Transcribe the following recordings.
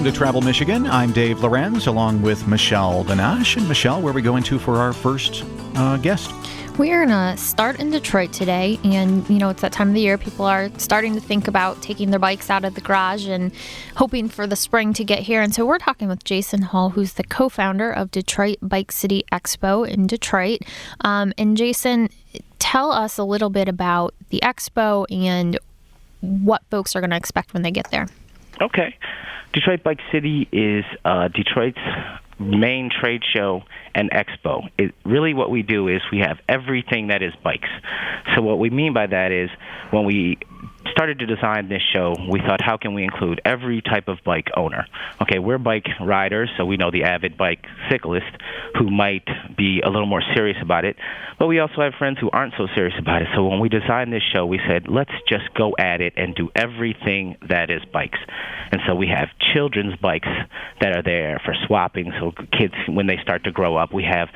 Welcome to Travel Michigan. I'm Dave Lorenz along with Michelle Benash. And Michelle, where are we going to for our first guest? We're going to start in Detroit today, and it's that time of the year. People are starting to think about taking their bikes out of the garage and hoping for the spring to get here. And so we're talking with Jason Hall, who's the co-founder of Detroit Bike City Expo in Detroit. And Jason, tell us a little bit about the Expo and what folks are going to expect when they get there. Okay. Detroit Bike City is Detroit's main trade show and expo. Really what we do is we have everything that is bikes. So what we mean by that is when we started to design this show, we thought, how can we include every type of bike owner? Okay, we're bike riders, so we know the avid bike cyclist who might be a little more serious about it, but we also have friends who aren't so serious about it. So when we designed this show, we said, let's just go at it and do everything that is bikes. And so we have children's bikes that are there for swapping, so kids, when they start to grow up, we have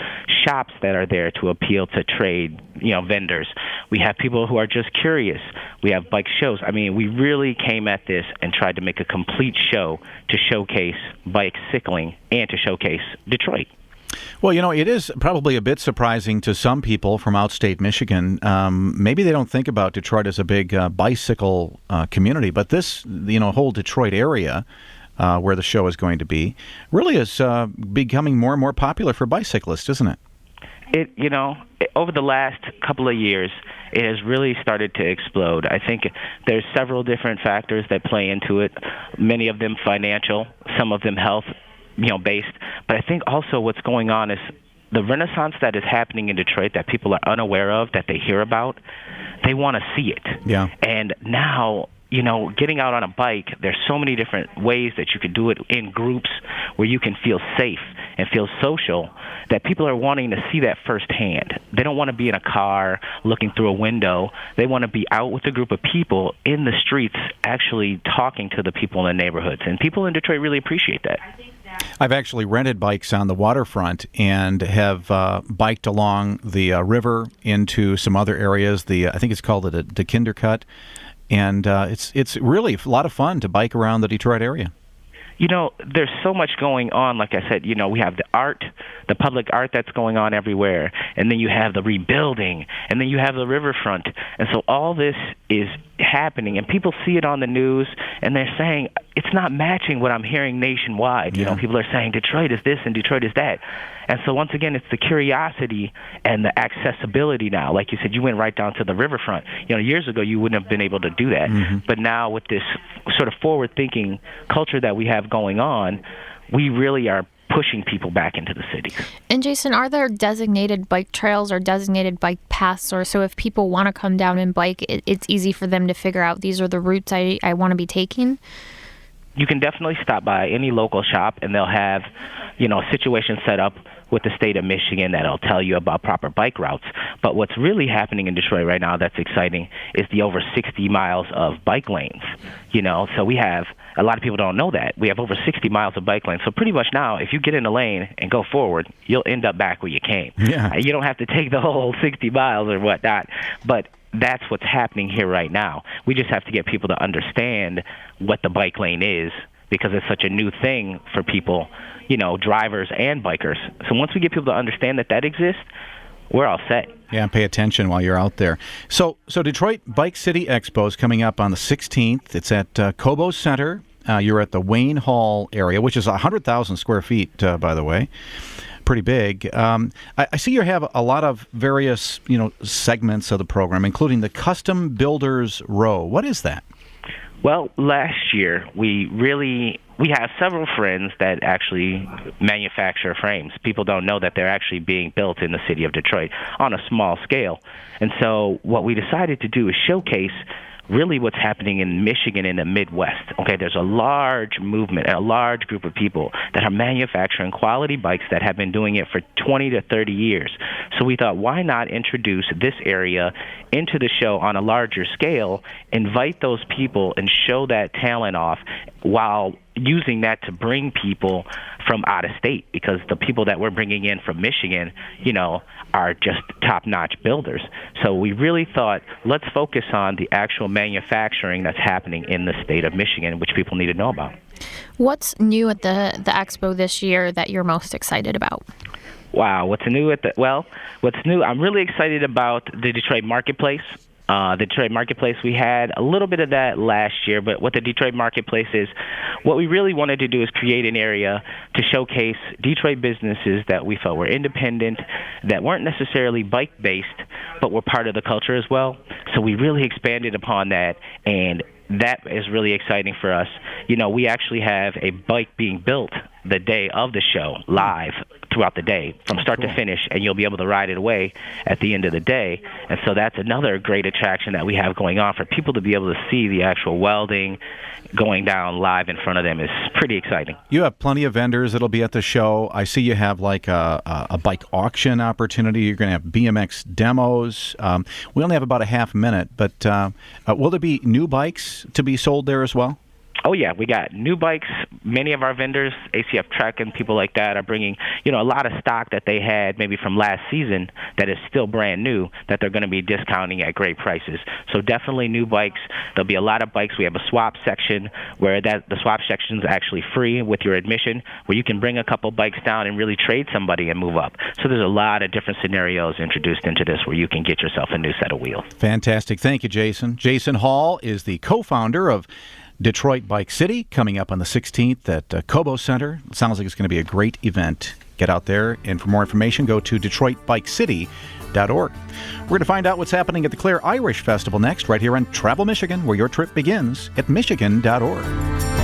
shops that are there to appeal to trade, vendors. We have people who are just curious. We have bike shows. I mean, we really came at this and tried to make a complete show to showcase bike cycling and to showcase Detroit. Well, it is probably a bit surprising to some people from outstate Michigan. Maybe they don't think about Detroit as a big bicycle community, but this, whole Detroit area where the show is going to be really is becoming more and more popular for bicyclists, isn't it? Over the last couple of years, it has really started to explode. I think there's several different factors that play into it, many of them financial, some of them health, based. But I think also what's going on is the renaissance that is happening in Detroit that people are unaware of, that they hear about, they want to see it. Yeah. And now, getting out on a bike, there's so many different ways that you can do it in groups where you can feel safe and feel social, that people are wanting to see that firsthand. They don't want to be in a car looking through a window. They want to be out with a group of people in the streets actually talking to the people in the neighborhoods. And people in Detroit really appreciate that. I've actually rented bikes on the waterfront and have biked along the river into some other areas. I think it's called the Kindercut. And it's really a lot of fun to bike around the Detroit area. There's so much going on. Like I said, we have the art, the public art that's going on everywhere, and then you have the rebuilding, and then you have the riverfront. And so all this is happening, and people see it on the news, and they're saying, it's not matching what I'm hearing nationwide. Yeah. People are saying Detroit is this and Detroit is that. And so once again, it's the curiosity and the accessibility now. Like you said, you went right down to the riverfront. Years ago, you wouldn't have been able to do that. Mm-hmm. But now with this sort of forward-thinking culture that we have going on, we really are pushing people back into the city. And Jason, are there designated bike trails or designated bike paths, or so if people want to come down and bike, it's easy for them to figure out these are the routes I want to be taking? You can definitely stop by any local shop, and they'll have, a situation set up with the state of Michigan that'll tell you about proper bike routes. But what's really happening in Detroit right now that's exciting is the over 60 miles of bike lanes. So we have, a lot of people don't know that, we have over 60 miles of bike lanes. So pretty much now, if you get in a lane and go forward, you'll end up back where you came. Yeah. You don't have to take the whole 60 miles or whatnot. But that's what's happening here right now. We just have to get people to understand what the bike lane is, because it's such a new thing for people, drivers and bikers. So once we get people to understand that exists, we're all set. Yeah, pay attention while you're out there. So Detroit Bike City Expo is coming up on the 16th. It's at Cobo Center. You're at the Wayne Hall area, which is 100,000 square feet, by the way. Pretty big. I see you have a lot of various, segments of the program, including the Custom Builders Row. What is that? Well, last year, we have several friends that actually manufacture frames. People don't know that they're actually being built in the city of Detroit on a small scale. And so what we decided to do is showcase really what's happening in Michigan in the Midwest. Okay, there's a large movement, a large group of people that are manufacturing quality bikes that have been doing it for 20 to 30 years. So we thought, why not introduce this area into the show on a larger scale, invite those people and show that talent off while using that to bring people from out of state, because the people that we're bringing in from Michigan, are just top-notch builders. So we really thought, let's focus on the actual manufacturing that's happening in the state of Michigan, which people need to know about. What's new at the expo this year that you're most excited about? Wow, what's new what's new? I'm really excited about the Detroit Marketplace. The Detroit Marketplace, we had a little bit of that last year, but what the Detroit Marketplace is, what we really wanted to do is create an area to showcase Detroit businesses that we felt were independent, that weren't necessarily bike-based, but were part of the culture as well. So we really expanded upon that, and that is really exciting for us. You know, we actually have a bike being built the day of the show live throughout the day from start to finish, and you'll be able to ride it away at the end of the day. And so that's another great attraction that we have going on for people to be able to see the actual welding going down live in front of them is pretty exciting. You have plenty of vendors that'll be at the show. I see you have like a bike auction opportunity. You're going to have BMX demos. We only have about a half minute, but will there be new bikes to be sold there as well? Oh, yeah, we got new bikes. Many of our vendors, ACF Trek and people like that, are bringing, a lot of stock that they had maybe from last season that is still brand new that they're going to be discounting at great prices. So definitely new bikes. There'll be a lot of bikes. We have a swap section where the swap section is actually free with your admission, where you can bring a couple bikes down and really trade somebody and move up. So there's a lot of different scenarios introduced into this where you can get yourself a new set of wheels. Fantastic. Thank you, Jason. Jason Hall is the co-founder of Detroit Bike City, coming up on the 16th at Cobo Center. It sounds like it's going to be a great event. Get out there, and for more information, go to DetroitBikeCity.org. We're going to find out what's happening at the Clare Irish Festival next, right here on Travel Michigan, where your trip begins at Michigan.org.